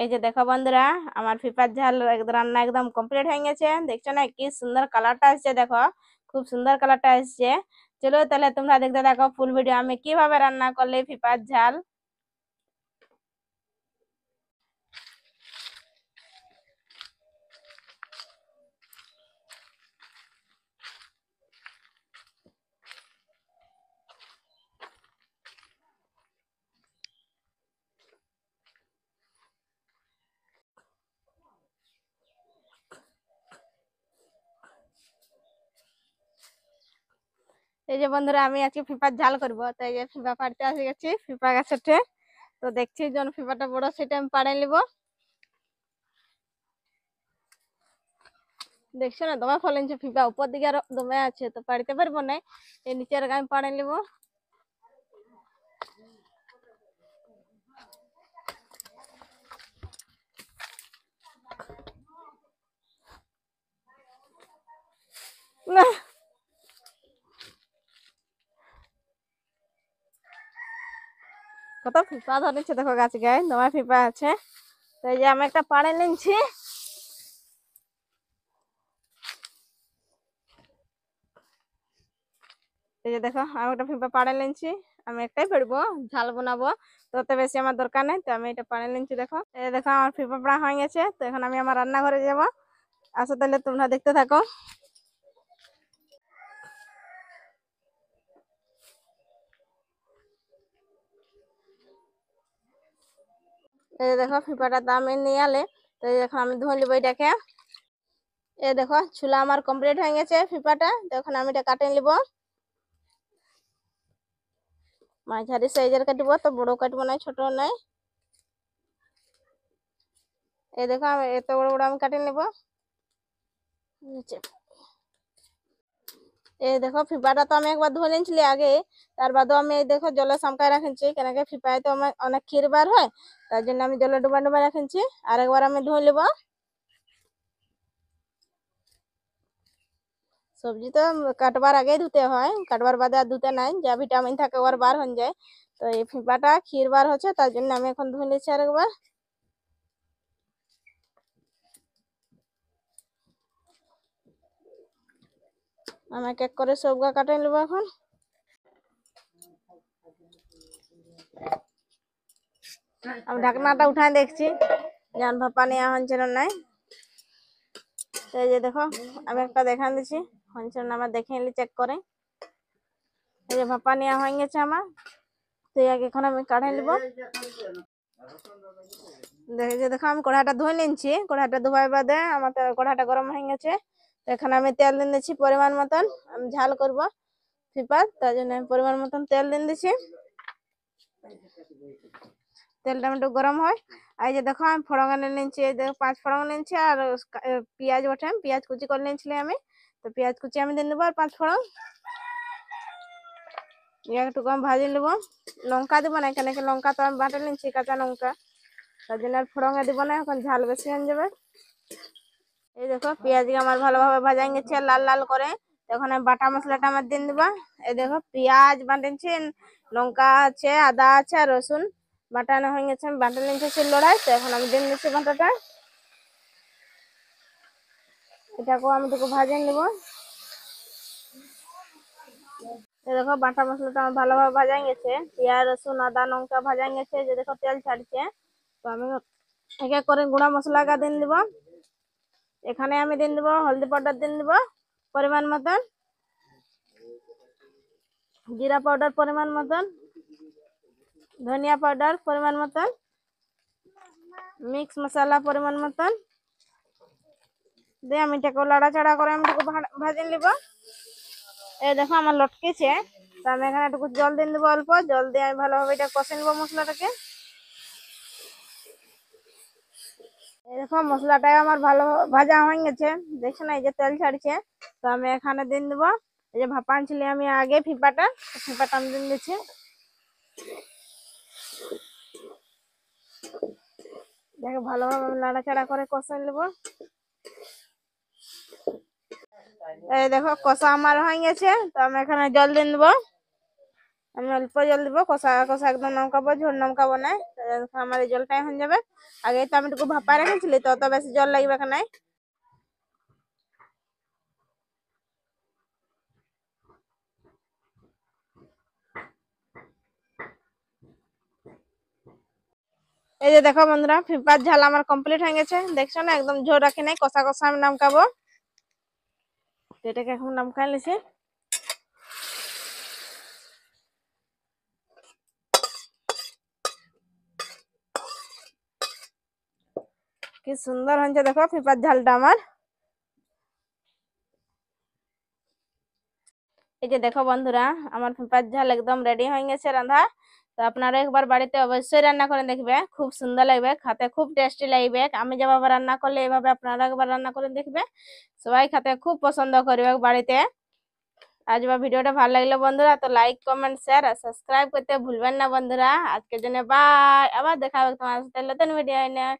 এই যে দেখো বন্ধুরা, আমার ফিফার ঝাল রান্না একদম কমপ্লিট হয়ে গেছে। দেখছো না কি সুন্দর কালারটা আসছে? দেখো খুব সুন্দর কালারটা আসছে। চলো তাহলে তোমরা দেখতে দেখো ফুল ভিডিও আমি কিভাবে রান্না করলে ফিফার ঝাল। এই যে বন্ধুরা, আমি আজকে ফিফার ঝাল করবো, তাই যে ফিফা পাড়তে আসে গেছি ফিফা গাছেতে। তো দেখছি যখন ফিফাটা বড় সেটা আমি পাড়ে নিবো। দেখছো না দমে ফলেছে ফিফা, উপর দিকে আরো দমে আছে, তো পাড়তে পারবো না। এই নিচের আমি পাড়ে নিবো। না, কত ফিফা ধরেছে দেখো গাছ গায়ে দমে ফিফা আছে। তো এই যে আমি একটা পাড়ে নিচ্ছি। এই যে দেখো আমি একটা ফিফা পাড়ে নিচ্ছি। আমি একটাই ফেলবো, ঝাল বানাবো, তো অত বেশি আমার দরকার নেই, তো আমি এটা পাড়ে নিচ্ছি। দেখো এই দেখো আমার ফিফা পাড়া হয়ে গেছে। তো এখন আমি আমার রান্নাঘরে যাবো। আসো তাহলে তোমরা দেখতে থাকো। এই যে দেখো ফিফাটা দামে নিয়ে আলে। তো এই দেখো আমি ধুয়ে নিবো এটাকে। এই দেখো চুলা আমার কমপ্লিট হয়ে গেছে ফিফাটা। তো এখন আমি এটা কাটে নিবো। মাঝারি সাইজের কাটবো, তো বড় কাটবো না, ছোট নাই। এই দেখো আমি এত বড় বড় আমি কাটে নেবো নিচে। এই দেখো ফিফাটা তো আমি একবার ধুয়ে নিয়েছিলি আগে। তার বাদেও আমি এই দেখো জলে সামকায় রাখছি, কেন কি ফিফায় তো আমার অনেক ক্ষীর বার হয়, তার জন্য আমি জলে ডুবা ডুবা রাখছি। আর একবার আমি ধুয়ে নেবো। সবজি তো কাটবার আগেই ধুতে হয়, কাটবার বাদে আর ধুতে নাই, যা ভিটামিন থাকে ওর বার হয়ে যায়। তো এই ফিফাটা ক্ষীর বার হচ্ছে, তার জন্য আমি এখন ধুয়ে নিচ্ছি আর একবার। আমি এক এক করে সবগা কাটে নেবো এখন। আমি ঢাকনাটা উঠায় দেখছি জান ভাপা নেওয়া হচ্ছে না নাই। তো এই যে দেখো আমি একটা দেখান দিচ্ছি, হচ্ছে না আমার দেখে নিলি চেক করে। এই যে ভাপা নেওয়া হয়ে গেছে আমার। তো আগে এখন আমি কাঢ়ে নিব। দেখে যে দেখো আমি কড়াইটা ধুয়ে নিচ্ছি। কড়াইটা ধোয়ার বাদে আমার তো কড়াইটা গরম হয়ে গেছে। তো এখানে আমি তেল দিয়ে দিচ্ছি পরিমাণ মতন। আমি ঝাল করব ফিফার, তার জন্য আমি পরিমাণ মতন তেল দিয়ে দিচ্ছি। তেলটা একটু গরম হয়। আর এই যে দেখো আমি ফোড়ন এনে নিচ্ছি, এই দেখো 5 ফোড়ন নিচ্ছি। আর পেঁয়াজ বটে, পেঁয়াজ কুচি করে নিয়েছিলি আমি। তো পেঁয়াজ কুচি আমি দিয়ে দেবো আর 5 ফোড়ন। একটু কম ভাজি নেব। লঙ্কা দেবো না, এখানে লঙ্কা তো আমি বাটে নিচ্ছি, কাঁচা লঙ্কা, তার জন্য আর ফোড়নে দিব না, এখন ঝাল বেশি হয়ে যাবে। এই দেখো পেঁয়াজকে আমার ভালোভাবে ভাজা গেছে লাল লাল করে। তখন আমি বাটা মশলাটা আমার দিয়ে দেবো। এই দেখো পেঁয়াজ বাটেছি, লঙ্কা আছে, আদা আছে, আর রসুন বাটানো হয়ে গেছে, আমি বাটা নিয়েছি শিলনোড়ায়। তো এখন আমি দিয়ে দিচ্ছি বাটাটা। এটাকেও আমি একটু ভাজে নেব। এই দেখো বাটা মশলাটা আমার ভালোভাবে ভাজা গেছে, পেঁয়াজ রসুন আদা লঙ্কা ভাজা গেছে। যে দেখো তেল ছাড়ছে। তো আমি এক এক করে গুঁড়া মশলা দিয়ে দিব। এখানে আমি দিয়ে দেবো হলদি পাউডার দিয়ে দেবো পরিমাণ মতন, জিরা পাউডার পরিমাণ মতন, ধনিয়া পাউডার পরিমাণ মতন, মিক্স মশলা পরিমাণ মতন দিয়ে আমি এটাকে লাড়াচাড়া করে আমি একটু ভাজে নিব। এই দেখো আমার লটকেছে। তো আমি এখানে একটু জল দিয়ে দেবো, অল্প জল দিয়ে আমি ভালোভাবে এটা কষে নেবো মশলাটাকে। এই দেখো মশলাটাই আমার ভালো ভাজা হয়ে গেছে, দেখছো না এই যে তেল ছাড়ছে। তো আমি এখানে দিয়ে দেবো এই যে ভাপা আনছিলি আমি আগে ফিফাটা, ফিফাটা আমি দিয়ে দিচ্ছি। দেখো ভালোভাবে আমি নাড়াচাড়া করে কষে নেবো। এই দেখো কষা আমার হয়ে গেছে। তো আমি এখানে জল দিয়ে দেবো। আমি অল্প জল দিব, কষা কষা একদম নামকাবো, ঝোল নামকাবো না। আমার এই জলটাই হয়ে যাবে। আগে তো আমি একটু ভাপা রেখেছিলি, তো অত বেশি জল লাগবে কেন। এই যে দেখো বন্ধুরা, ফিফার ঝাল আমার কমপ্লিট হয়ে গেছে। দেখছো না, একদম ঝোল রাখি নাই, কষা কষা আমি নামকাবো। এটাকে এখন নামকাই লিছি। কি সুন্দর হয়েছে দেখো ফিফার ঝালটা আমার। এই যে দেখো বন্ধুরা, আমার ফিফার ঝাল একদম রেডি হয়ে গেছে রান্না। তো আপনারা একবার বাড়িতে অবশ্যই রান্না করে দেখবে, খুব সুন্দর লাগবে খেতে, খুব টেস্টি লাগবে। আমি যেভাবে রান্না করলে এইভাবে আপনারা একবার রান্না করে দেখবে, সবাই খেতে খুব পছন্দ করবে বাড়িতে। আজ বা ভিডিওটা ভালো লাগলো বন্ধুরা, তো লাইক কমেন্ট শেয়ার আর সাবস্ক্রাইব করতে ভুলবেন না বন্ধুরা। আজকের জন্য বাই, আবার দেখা হবে তোমার সাথে নতুন ভিডিও নিয়ে।